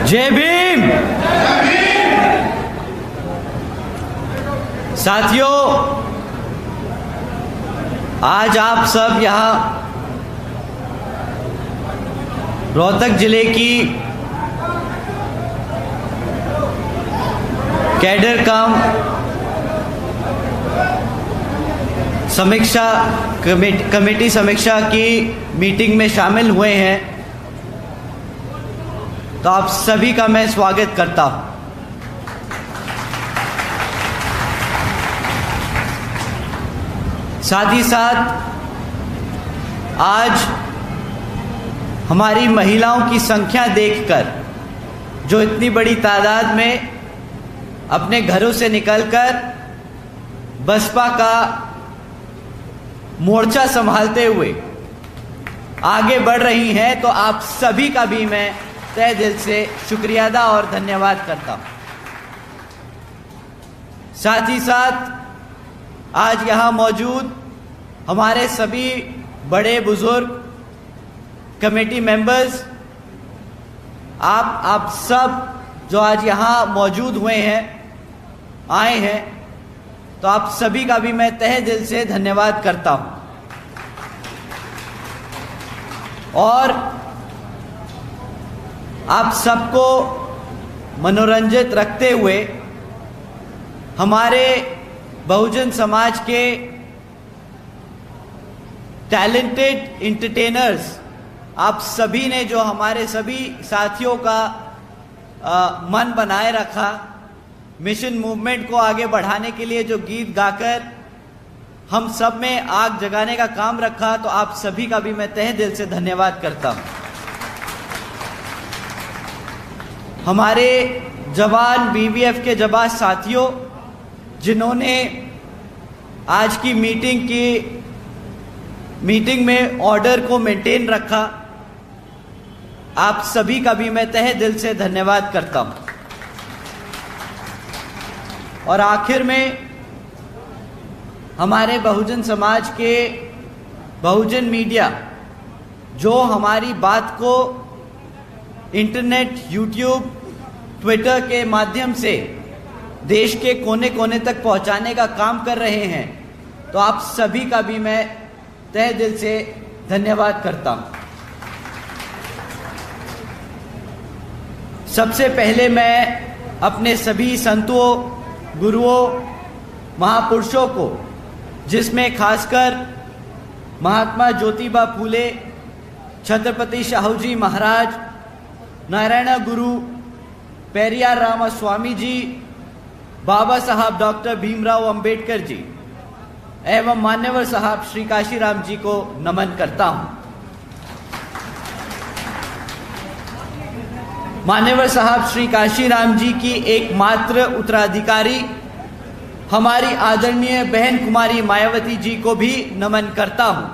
जय भीम। साथियों, आज आप सब यहाँ रोहतक जिले की कैडर कम समीक्षा कमेटी समीक्षा की मीटिंग में शामिल हुए हैं, तो आप सभी का मैं स्वागत करता हूं। साथ ही साथ आज हमारी महिलाओं की संख्या देखकर, जो इतनी बड़ी तादाद में अपने घरों से निकलकर बसपा का मोर्चा संभालते हुए आगे बढ़ रही हैं, तो आप सभी का भी मैं तहे दिल से शुक्रिया अदा और धन्यवाद करता हूं। साथ ही साथ आज यहां मौजूद हमारे सभी बड़े बुजुर्ग कमेटी मेंबर्स, आप सब जो आज यहां मौजूद हुए हैं, आए हैं, तो आप सभी का भी मैं तहे दिल से धन्यवाद करता हूं। और आप सबको मनोरंजित रखते हुए हमारे बहुजन समाज के टैलेंटेड एंटरटेनर्स, आप सभी ने जो हमारे सभी साथियों का मन बनाए रखा, मिशन मूवमेंट को आगे बढ़ाने के लिए जो गीत गाकर हम सब में आग जगाने का काम रखा, तो आप सभी का भी मैं तहे दिल से धन्यवाद करता हूं। हमारे जवान बीवीएफ के जवान साथियों, जिन्होंने आज की मीटिंग में ऑर्डर को मेंटेन रखा, आप सभी का भी मैं तहे दिल से धन्यवाद करता हूं। और आखिर में हमारे बहुजन समाज के बहुजन मीडिया, जो हमारी बात को इंटरनेट, यूट्यूब, ट्विटर के माध्यम से देश के कोने कोने तक पहुंचाने का काम कर रहे हैं, तो आप सभी का भी मैं तहे दिल से धन्यवाद करता हूं। सबसे पहले मैं अपने सभी संतों, गुरुओं, महापुरुषों को, जिसमें खासकर महात्मा ज्योतिबा फूले, छत्रपति शाहू जी महाराज, नारायण गुरु, पेरियार रामास्वामी जी, बाबा साहब डॉक्टर भीमराव अंबेडकर जी एवं मान्यवर साहब श्री काशीराम जी को नमन करता हूं। मान्यवर साहब श्री काशीराम जी की एकमात्र उत्तराधिकारी हमारी आदरणीय बहन कुमारी मायावती जी को भी नमन करता हूं।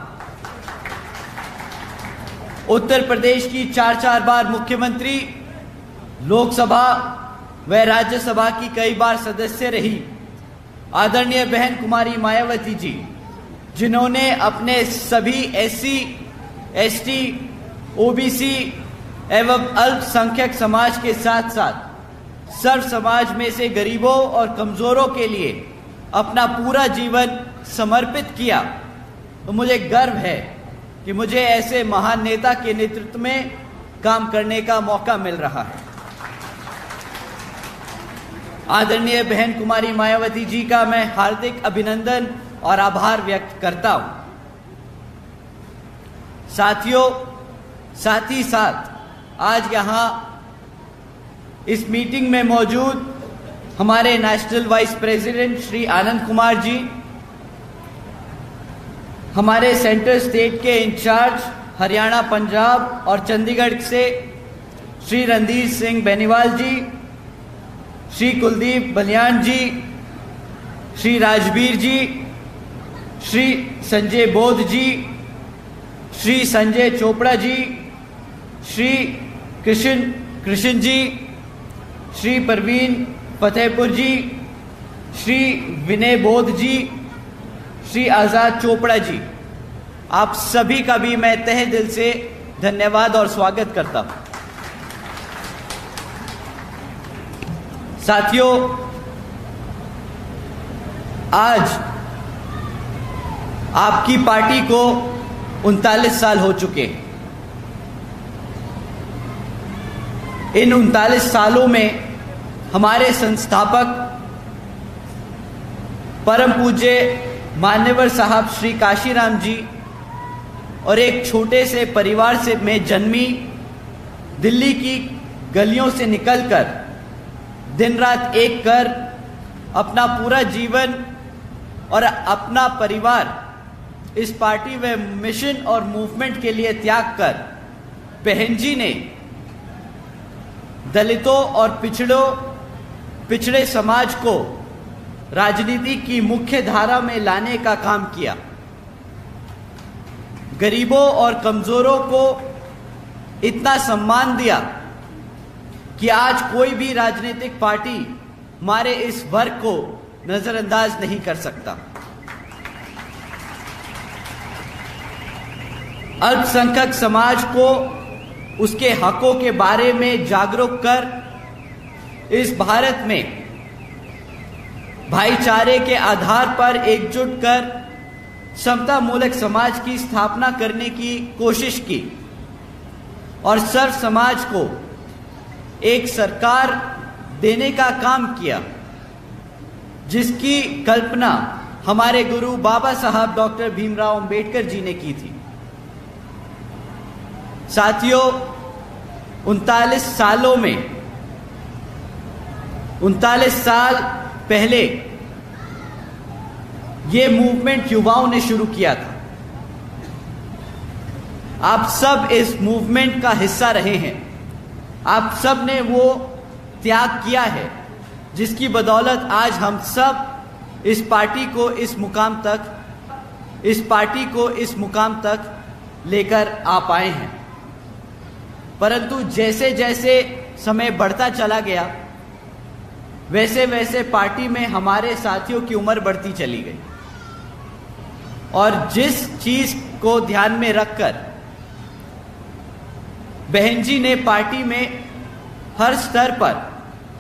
उत्तर प्रदेश की 4 बार मुख्यमंत्री, लोकसभा व राज्यसभा की कई बार सदस्य रही आदरणीय बहन कुमारी मायावती जी, जिन्होंने अपने सभी एससी, एसटी, ओबीसी एवं अल्पसंख्यक समाज के साथ साथ सर्व समाज में से गरीबों और कमजोरों के लिए अपना पूरा जीवन समर्पित किया। तो मुझे गर्व है कि मुझे ऐसे महान नेता के नेतृत्व में काम करने का मौका मिल रहा है। आदरणीय बहन कुमारी मायावती जी का मैं हार्दिक अभिनंदन और आभार व्यक्त करता हूं। साथियों, साथ ही साथ आज यहां इस मीटिंग में मौजूद हमारे national vice president Shri Anand Kumar ji, हमारे सेंट्रल स्टेट के इंचार्ज हरियाणा, पंजाब और चंडीगढ़ से श्री रणधीर सिंह बेनीवाल जी, श्री कुलदीप बलियान जी, श्री राजवीर जी, श्री संजय बोध जी, श्री संजय चोपड़ा जी, श्री कृष्ण जी, श्री परवीन फतेहपुर जी, श्री विनय बोध जी, श्री आज़ाद चोपड़ा जी, आप सभी का भी मैं तहे दिल से धन्यवाद और स्वागत करता हूं। साथियों, आज आपकी पार्टी को 39 साल हो चुके हैं। इन 39 सालों में हमारे संस्थापक परम पूज्य मान्यवर साहब श्री काशीराम जी और एक छोटे से परिवार से में जन्मी, दिल्ली की गलियों से निकलकर दिन रात एक कर अपना पूरा जीवन और अपना परिवार इस पार्टी व मिशन और मूवमेंट के लिए त्याग कर बहन जी ने दलितों और पिछड़े समाज को राजनीति की मुख्य धारा में लाने का काम किया। गरीबों और कमजोरों को इतना सम्मान दिया कि आज कोई भी राजनीतिक पार्टी हमारे इस वर्ग को नजरअंदाज नहीं कर सकता। अल्पसंख्यक समाज को उसके हकों के बारे में जागरूक कर इस भारत में भाईचारे के आधार पर एकजुट कर समता मूलक समाज की स्थापना करने की कोशिश की और सर्व समाज को एक सरकार देने का काम किया, जिसकी कल्पना हमारे गुरु बाबा साहब डॉक्टर भीमराव अंबेडकर जी ने की थी। साथियों, 39 सालों में 39 साल पहले ये मूवमेंट युवाओं ने शुरू किया था। आप सब इस मूवमेंट का हिस्सा रहे हैं। आप सब ने वो त्याग किया है जिसकी बदौलत आज हम सब इस पार्टी को इस मुकाम तक लेकर आ पाए हैं। परंतु जैसे जैसे समय बढ़ता चला गया, वैसे वैसे पार्टी में हमारे साथियों की उम्र बढ़ती चली गई और जिस चीज को ध्यान में रखकर बहन जी ने पार्टी में हर स्तर पर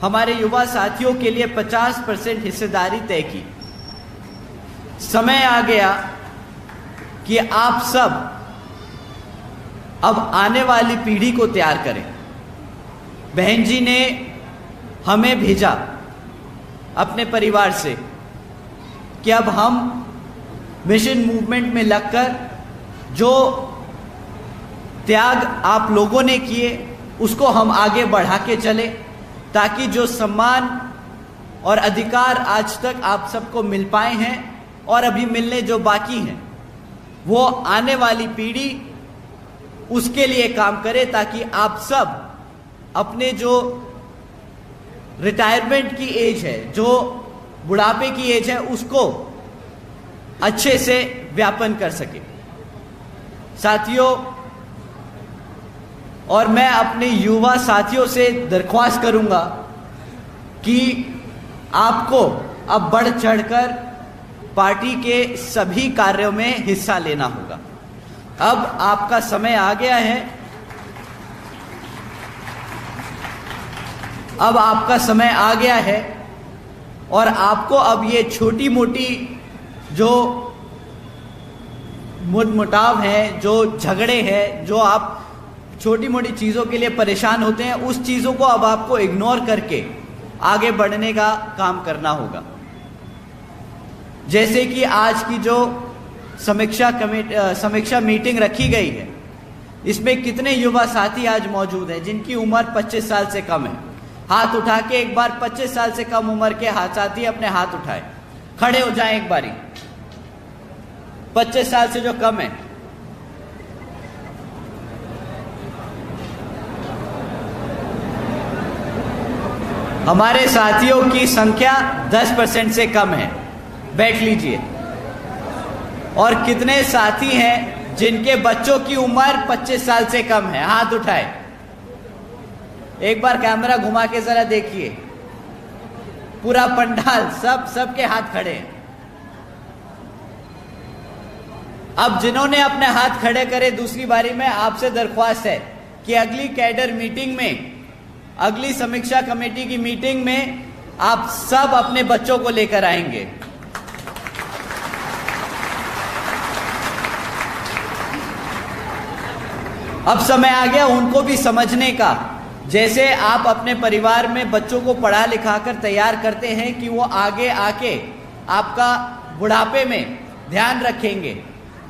हमारे युवा साथियों के लिए 50% हिस्सेदारी तय की, समय आ गया कि आप सब अब आने वाली पीढ़ी को तैयार करें। बहन जी ने हमें भेजा अपने परिवार से कि अब हम मिशन मूवमेंट में लगकर जो त्याग आप लोगों ने किए उसको हम आगे बढ़ा के चले, ताकि जो सम्मान और अधिकार आज तक आप सबको मिल पाए हैं और अभी मिलने जो बाकी हैं, वो आने वाली पीढ़ी उसके लिए काम करे, ताकि आप सब अपने जो रिटायरमेंट की एज है, जो बुढ़ापे की एज है, उसको अच्छे से व्यापन कर सके। साथियों, और मैं अपने युवा साथियों से दरख्वास्त करूंगा कि आपको अब बढ़ चढ़कर पार्टी के सभी कार्यों में हिस्सा लेना होगा। अब आपका समय आ गया है, और आपको अब ये छोटी मोटी जो मुटाव है, जो झगड़े हैं, जो आप छोटी मोटी चीज़ों के लिए परेशान होते हैं, उस चीज़ों को अब आपको इग्नोर करके आगे बढ़ने का काम करना होगा। जैसे कि आज की जो समीक्षा मीटिंग रखी गई है, इसमें कितने युवा साथी आज मौजूद हैं जिनकी उम्र 25 साल से कम है? हाथ उठा के एक बार 25 साल से कम उम्र के साथी अपने हाथ उठाए, खड़े हो जाएं एक बारी। 25 साल से जो कम है, हमारे साथियों की संख्या 10% से कम है। बैठ लीजिए। और कितने साथी हैं जिनके बच्चों की उम्र 25 साल से कम है? हाथ उठाए। एक बार कैमरा घुमा के जरा देखिए, पूरा पंडाल, सबके हाथ खड़े हैं। अब जिन्होंने अपने हाथ खड़े करे, दूसरी बारी में आपसे दरख्वास्त है कि अगली कैडर मीटिंग में, अगली समीक्षा कमेटी की मीटिंग में आप सब अपने बच्चों को लेकर आएंगे। अब समय आ गया उनको भी समझने का। जैसे आप अपने परिवार में बच्चों को पढ़ा लिखा कर तैयार करते हैं कि वो आगे आके आपका बुढ़ापे में ध्यान रखेंगे,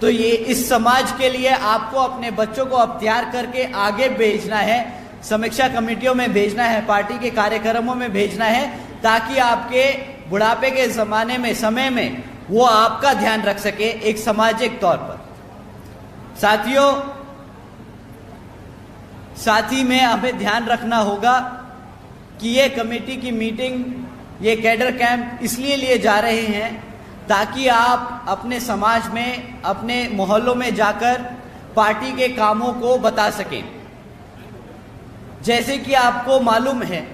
तो ये इस समाज के लिए आपको अपने बच्चों को अब तैयार करके आगे भेजना है, समीक्षा कमेटियों में भेजना है, पार्टी के कार्यक्रमों में भेजना है, ताकि आपके बुढ़ापे के जमाने में, समय में वो आपका ध्यान रख सके एक सामाजिक तौर पर। साथियों, साथ ही में हमें ध्यान रखना होगा कि ये कमेटी की मीटिंग, ये कैडर कैंप इसलिए लिए जा रहे हैं ताकि आप अपने समाज में, अपने मोहल्लों में जाकर पार्टी के कामों को बता सकें। जैसे कि आपको मालूम है,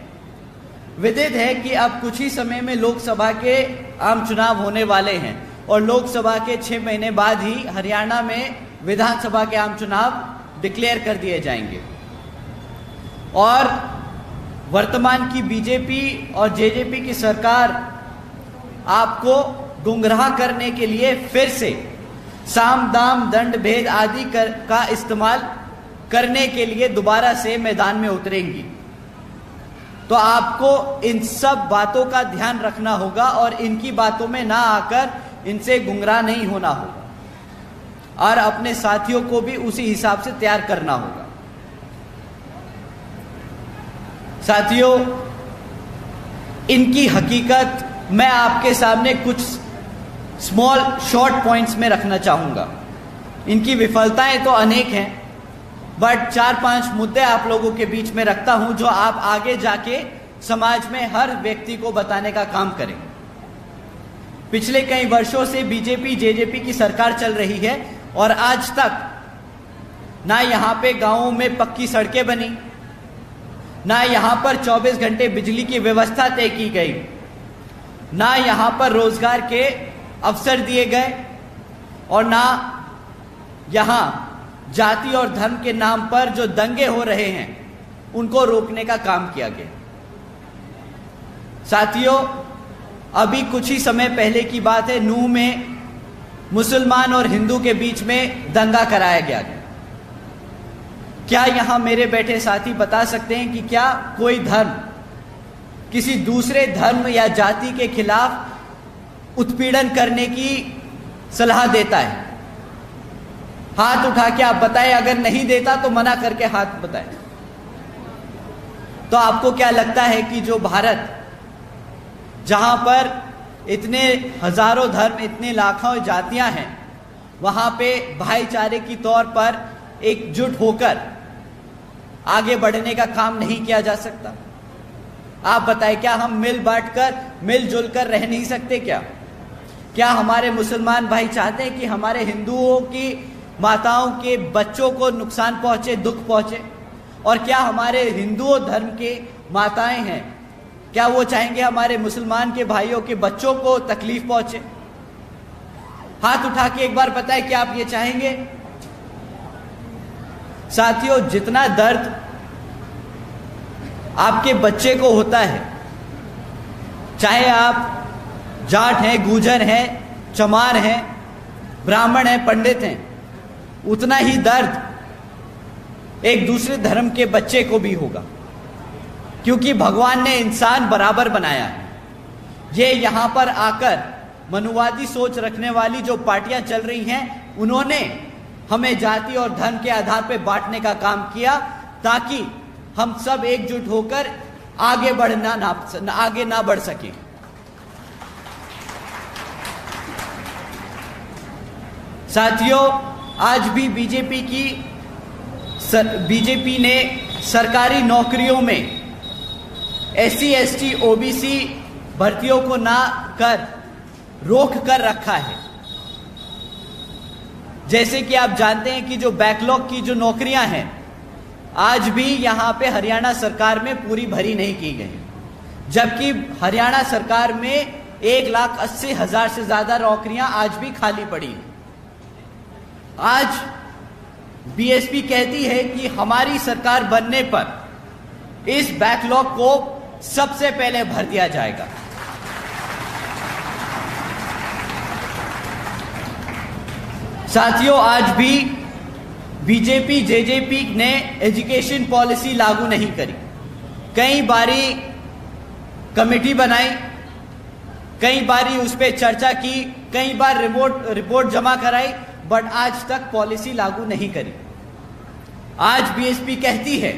विदित है कि अब कुछ ही समय में लोकसभा के आम चुनाव होने वाले हैं और लोकसभा के 6 महीने बाद ही हरियाणा में विधानसभा के आम चुनाव डिक्लेयर कर दिए जाएंगे। और वर्तमान की बीजेपी और जेजेपी की सरकार आपको गुमराह करने के लिए फिर से साम दाम दंड भेद आदि का इस्तेमाल करने के लिए दोबारा से मैदान में उतरेंगी। तो आपको इन सब बातों का ध्यान रखना होगा और इनकी बातों में ना आकर इनसे गुमराह नहीं होना होगा और अपने साथियों को भी उसी हिसाब से तैयार करना होगा। साथियों, इनकी हकीकत मैं आपके सामने कुछ स्मॉल शॉर्ट पॉइंट्स में रखना चाहूंगा। इनकी विफलताएं तो अनेक हैं, बट 4-5 मुद्दे आप लोगों के बीच में रखता हूं जो आप आगे जाके समाज में हर व्यक्ति को बताने का काम करें। पिछले कई वर्षों से बीजेपी जेजेपी की सरकार चल रही है और आज तक ना यहां पे गांवों में पक्की सड़कें बनी, ना यहां पर 24 घंटे बिजली की व्यवस्था तय की गई, ना यहां पर रोजगार के अवसर दिए गए और ना यहां जाति और धर्म के नाम पर जो दंगे हो रहे हैं उनको रोकने का काम किया गया। साथियों, अभी कुछ ही समय पहले की बात है, नूह में मुसलमान और हिंदू के बीच में दंगा कराया गया। क्या यहां मेरे बैठे साथी बता सकते हैं कि क्या कोई धर्म किसी दूसरे धर्म या जाति के खिलाफ उत्पीड़न करने की सलाह देता है? हाथ उठा के आप बताएं, अगर नहीं देता तो मना करके हाथ बताएं। तो आपको क्या लगता है कि जो भारत, जहां पर इतने हजारों धर्म, इतने लाखों जातियां हैं, वहां पे भाईचारे की तौर पर एकजुट होकर आगे बढ़ने का काम नहीं किया जा सकता? आप बताएं, क्या हम मिल बांटकर, मिलजुल कर रह नहीं सकते? क्या हमारे मुसलमान भाई चाहते हैं कि हमारे हिंदुओं की माताओं के बच्चों को नुकसान पहुंचे, दुख पहुंचे? और क्या हमारे हिंदुओं धर्म के माताएं हैं, क्या वो चाहेंगे हमारे मुसलमान के भाइयों के बच्चों को तकलीफ पहुंचे? हाथ उठा के एक बार बताएं, क्या आप ये चाहेंगे? साथियों, जितना दर्द आपके बच्चे को होता है, चाहे आप जाट हैं, गुर्जर हैं, चमार हैं, ब्राह्मण हैं, पंडित हैं, उतना ही दर्द एक दूसरे धर्म के बच्चे को भी होगा, क्योंकि भगवान ने इंसान बराबर बनाया है। ये यहां पर आकर मनुवादी सोच रखने वाली जो पार्टियां चल रही हैं, उन्होंने हमें जाति और धर्म के आधार पर बांटने का काम किया ताकि हम सब एकजुट होकर आगे ना बढ़ सके। साथियों, आज भी बीजेपी ने सरकारी नौकरियों में SC ST OBC भर्तियों को ना कर रोक कर रखा है। जैसे कि आप जानते हैं कि जो बैकलॉग की जो नौकरियां हैं, आज भी यहां पे हरियाणा सरकार में पूरी भरी नहीं की गई, जबकि हरियाणा सरकार में 1,80,000 से ज्यादा नौकरियां आज भी खाली पड़ी हैं। आज BSP कहती है कि हमारी सरकार बनने पर इस बैकलॉग को सबसे पहले भर दिया जाएगा। साथियों, आज भी बीजेपी जेजेपी ने एजुकेशन पॉलिसी लागू नहीं करी। कई बारी कमेटी बनाई, कई बारी उस पर चर्चा की, कई बार रिपोर्ट जमा कराई, बट आज तक पॉलिसी लागू नहीं करी। आज बीएसपी कहती है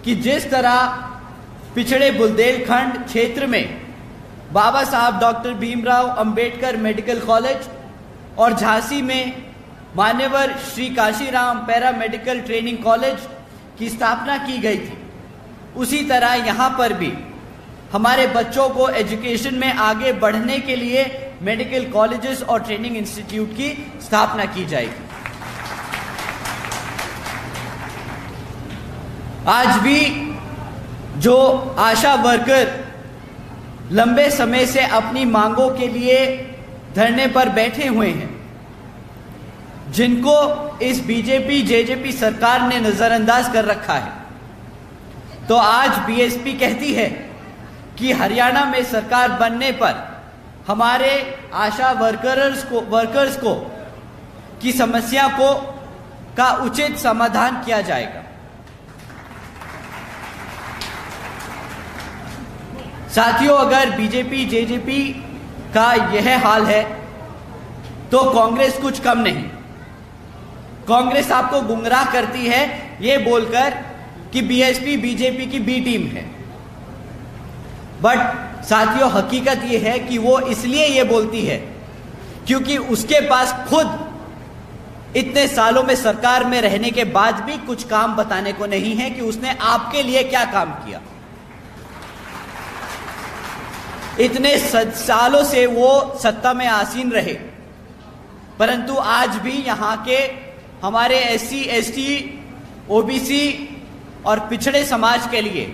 कि जिस तरह पिछड़े बुंदेलखंड क्षेत्र में बाबा साहब doctor Bhimrao Ambedkar medical college और झांसी में मान्यवर Shri Kashiram para medical training college की स्थापना की गई थी, उसी तरह यहाँ पर भी हमारे बच्चों को एजुकेशन में आगे बढ़ने के लिए मेडिकल कॉलेजेस और ट्रेनिंग इंस्टीट्यूट की स्थापना की जाएगी। आज भी जो आशा वर्कर लंबे समय से अपनी मांगों के लिए धरने पर बैठे हुए हैं, जिनको इस बीजेपी जेजेपी सरकार ने नजरअंदाज कर रखा है, तो आज बीएसपी कहती है कि हरियाणा में सरकार बनने पर हमारे आशा वर्कर्स को की समस्या का उचित समाधान किया जाएगा। साथियों, अगर बीजेपी जेजेपी का यह हाल है तो कांग्रेस कुछ कम नहीं। कांग्रेस आपको गुमराह करती है ये बोलकर कि बीएसपी बीजेपी की बी टीम है, बट साथियों हकीकत ये है कि वो इसलिए ये बोलती है क्योंकि उसके पास खुद इतने सालों में सरकार में रहने के बाद भी कुछ काम बताने को नहीं है कि उसने आपके लिए क्या काम किया। इतने सालों से वो सत्ता में आसीन रहे, परंतु आज भी यहाँ के हमारे एससी एसटी ओबीसी और पिछड़े समाज के लिए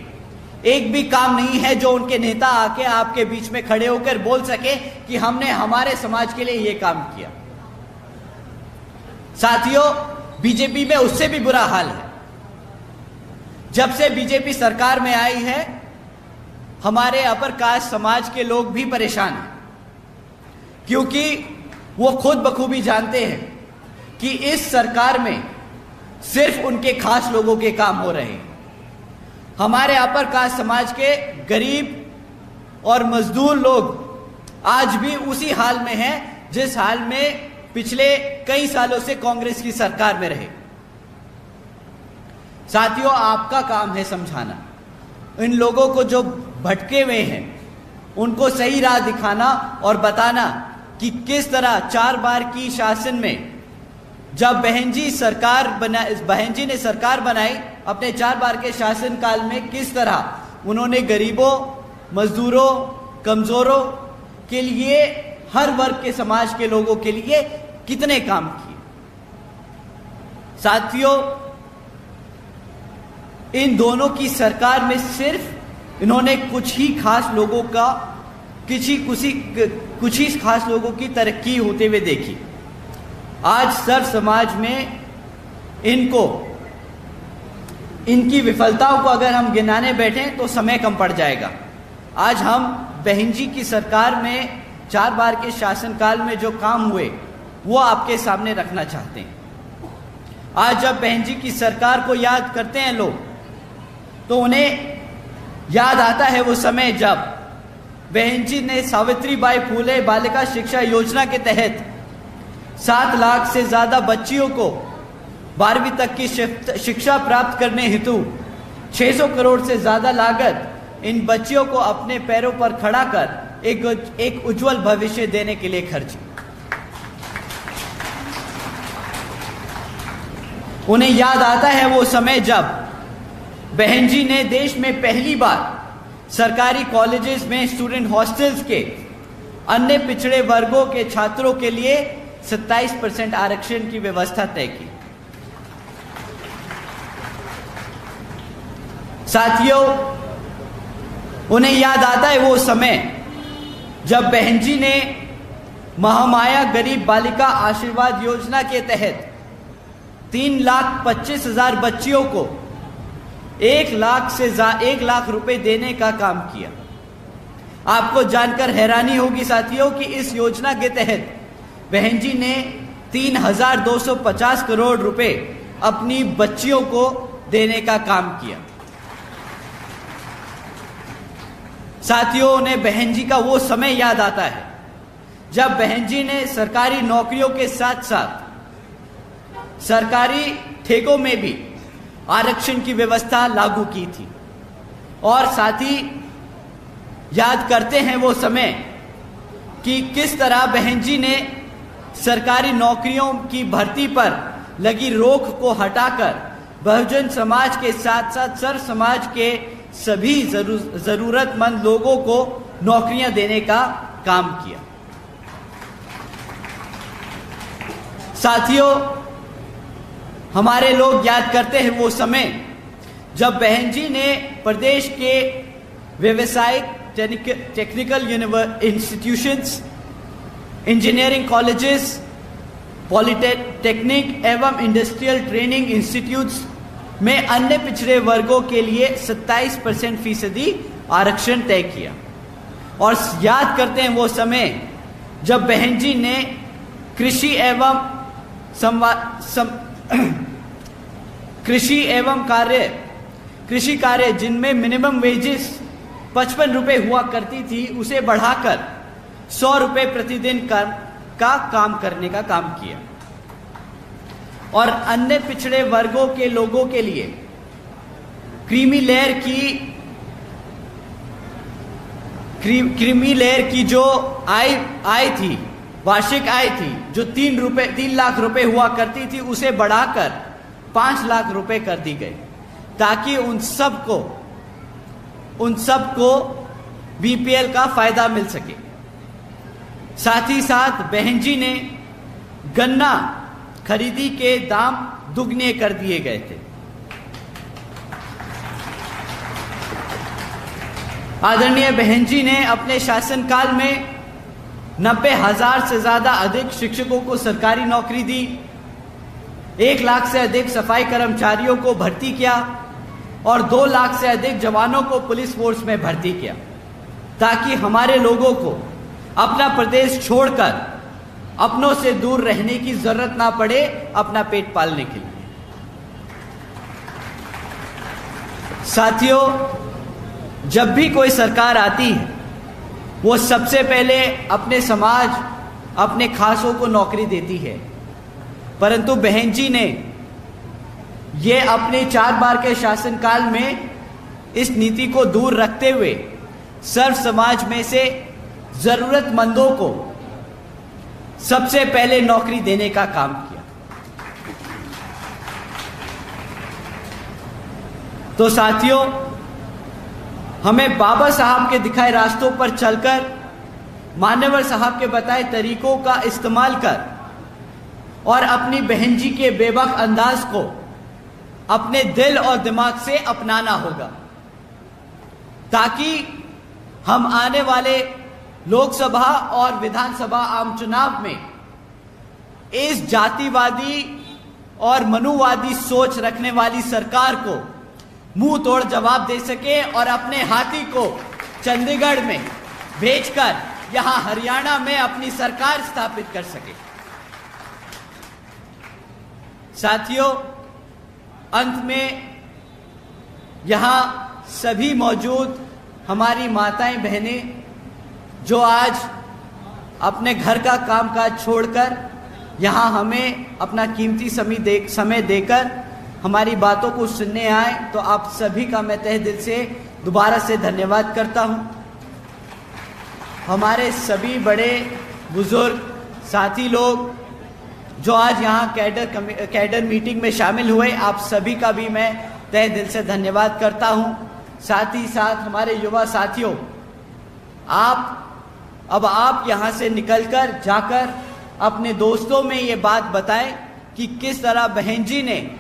एक भी काम नहीं है जो उनके नेता आके आपके बीच में खड़े होकर बोल सके कि हमने हमारे समाज के लिए ये काम किया। साथियों, बीजेपी में उससे भी बुरा हाल है। जब से बीजेपी सरकार में आई है, हमारे अपर कास्ट समाज के लोग भी परेशान हैं, क्योंकि वो खुद बखूबी जानते हैं कि इस सरकार में सिर्फ उनके खास लोगों के काम हो रहे हैं। हमारे अपर कास्ट समाज के गरीब और मजदूर लोग आज भी उसी हाल में हैं जिस हाल में पिछले कई सालों से कांग्रेस की सरकार में रहे। साथियों, आपका काम है समझाना इन लोगों को जो भटके हुए हैं, उनको सही राह दिखाना और बताना कि किस तरह 4 बार की शासन में जब बहन जी ने सरकार बनाई, अपने 4 बार के शासनकाल में किस तरह उन्होंने गरीबों, मजदूरों, कमजोरों के लिए, हर वर्ग के समाज के लोगों के लिए कितने काम किए। साथियों, इन दोनों की सरकार में सिर्फ इन्होंने कुछ ही खास लोगों की तरक्की होते हुए देखी। आज सर समाज में इनकी विफलताओं को अगर हम गिनाने बैठें तो समय कम पड़ जाएगा। आज हम बहन जी की सरकार में 4 बार के शासनकाल में जो काम हुए वो आपके सामने रखना चाहते हैं। आज जब बहन जी की सरकार को याद करते हैं लोग, तो उन्हें याद आता है वो समय जब बहन जी ने सावित्रीबाई फूले बालिका शिक्षा योजना के तहत 7 लाख से ज्यादा बच्चियों को 12वीं तक की शिक्षा प्राप्त करने हेतु 600 करोड़ से ज्यादा लागत इन बच्चियों को अपने पैरों पर खड़ा कर एक उज्जवल भविष्य देने के लिए खर्ची। उन्हें याद आता है वो समय जब बहन जी ने देश में पहली बार सरकारी कॉलेजेस में स्टूडेंट हॉस्टल्स के अन्य पिछड़े वर्गों के छात्रों के लिए 27% आरक्षण की व्यवस्था तय की। साथियों, उन्हें याद आता है वो समय जब बहन जी ने महामाया गरीब बालिका आशीर्वाद योजना के तहत 3,25,000 बच्चियों को 1 लाख रुपए देने का काम किया। आपको जानकर हैरानी होगी साथियों कि इस योजना के तहत बहन जी ने 3,250 करोड़ रुपए अपनी बच्चियों को देने का काम किया। साथियों, उन्हें बहन जी का वो समय याद आता है जब बहन जी ने सरकारी नौकरियों के साथ साथ सरकारी ठेकों में भी आरक्षण की व्यवस्था लागू की थी। और साथ ही याद करते हैं वो समय कि किस तरह बहन जी ने सरकारी नौकरियों की भर्ती पर लगी रोक को हटाकर बहुजन समाज के साथ साथ सर्व समाज के सभी जरूरतमंद लोगों को नौकरियां देने का काम किया। साथियों, हमारे लोग याद करते हैं वो समय जब बहन जी ने प्रदेश के व्यावसायिक technical institutions, engineering colleges, polytechnic एवं इंडस्ट्रियल ट्रेनिंग इंस्टीट्यूट्स में अन्य पिछड़े वर्गों के लिए 27% फीसदी आरक्षण तय किया। और याद करते हैं वो समय जब बहन जी ने कृषि कार्य जिनमें मिनिमम वेजेस 55 रुपए हुआ करती थी, उसे बढ़ाकर 100 रुपए प्रतिदिन का काम करने का काम किया। और अन्य पिछड़े वर्गों के लोगों के लिए क्रीमी लेयर की जो आय थी, वार्षिक आय थी, जो 3 लाख रुपए हुआ करती थी, उसे बढ़ाकर 5 लाख रुपए कर दी गई ताकि उन सबको बीपीएल का फायदा मिल सके। साथ ही साथ बहन जी ने गन्ना खरीदी के दाम दुगने कर दिए गए थे। आदरणीय बहन जी ने अपने शासनकाल में 90,000 से ज्यादा अधिक शिक्षकों को सरकारी नौकरी दी, 1 लाख से अधिक सफाई कर्मचारियों को भर्ती किया और 2 लाख से अधिक जवानों को पुलिस फोर्स में भर्ती किया ताकि हमारे लोगों को अपना प्रदेश छोड़कर अपनों से दूर रहने की जरूरत ना पड़े अपना पेट पालने के लिए। साथियों, जब भी कोई सरकार आती है वो सबसे पहले अपने समाज, अपने खासों को नौकरी देती है, परंतु बहन जी ने ये अपने 4 बार के शासनकाल में इस नीति को दूर रखते हुए सर्व समाज में से जरूरतमंदों को सबसे पहले नौकरी देने का काम किया। तो साथियों, हमें बाबा साहब के दिखाए रास्तों पर चलकर, मान्यवर साहब के बताए तरीकों का इस्तेमाल कर और अपनी बहन जी के बेबाक अंदाज को अपने दिल और दिमाग से अपनाना होगा ताकि हम आने वाले लोकसभा और विधानसभा आम चुनाव में इस जातिवादी और मनुवादी सोच रखने वाली सरकार को मुंह तोड़ जवाब दे सके और अपने हाथी को चंडीगढ़ में भेजकर यहां हरियाणा में अपनी सरकार स्थापित कर सके। साथियों, अंत में यहां सभी मौजूद हमारी माताएं बहनें जो आज अपने घर का कामकाज छोड़कर यहां हमें अपना कीमती समय देकर हमारी बातों को सुनने आए, तो आप सभी का मैं तहे दिल से दोबारा से धन्यवाद करता हूं। हमारे सभी बड़े बुजुर्ग साथी लोग जो आज यहाँ कैडर मीटिंग में शामिल हुए, आप सभी का भी मैं तहे दिल से धन्यवाद करता हूं। साथ ही साथ हमारे युवा साथियों, आप यहाँ से निकलकर जाकर अपने दोस्तों में ये बात बताएं कि किस तरह बहन जी ने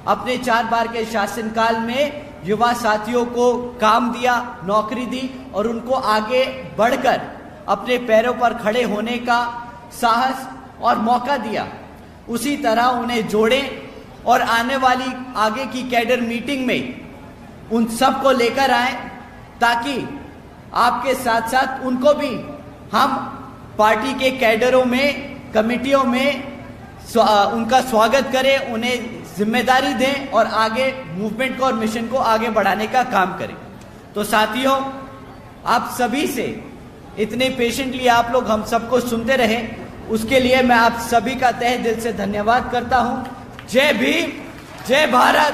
अपने 4 बार के शासनकाल में युवा साथियों को काम दिया, नौकरी दी और उनको आगे बढ़कर अपने पैरों पर खड़े होने का साहस और मौका दिया। उसी तरह उन्हें जोड़ें और आने वाली आगे की कैडर मीटिंग में उन सब को लेकर आए, ताकि आपके साथ साथ उनको भी हम पार्टी के कैडरों में, कमेटियों में उनका स्वागत करें, उन्हें जिम्मेदारी दें और आगे मूवमेंट को और मिशन को आगे बढ़ाने का काम करें। तो साथियों, आप सभी से इतने पेशेंटली आप लोग हम सबको सुनते रहे, उसके लिए मैं आप सभी का तहे दिल से धन्यवाद करता हूं। जय भीम, जय भारत,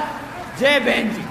जय बहन जी।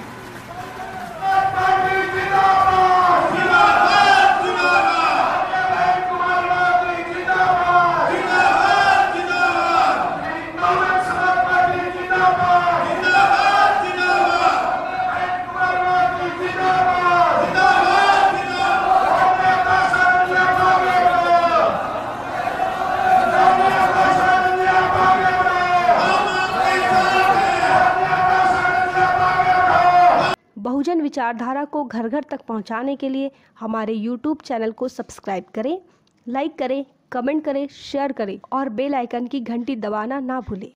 बहुजन विचारधारा को घर घर तक पहुंचाने के लिए हमारे YouTube चैनल को सब्सक्राइब करें, लाइक करें, कमेंट करें, शेयर करें और बेल आइकन की घंटी दबाना ना भूलें।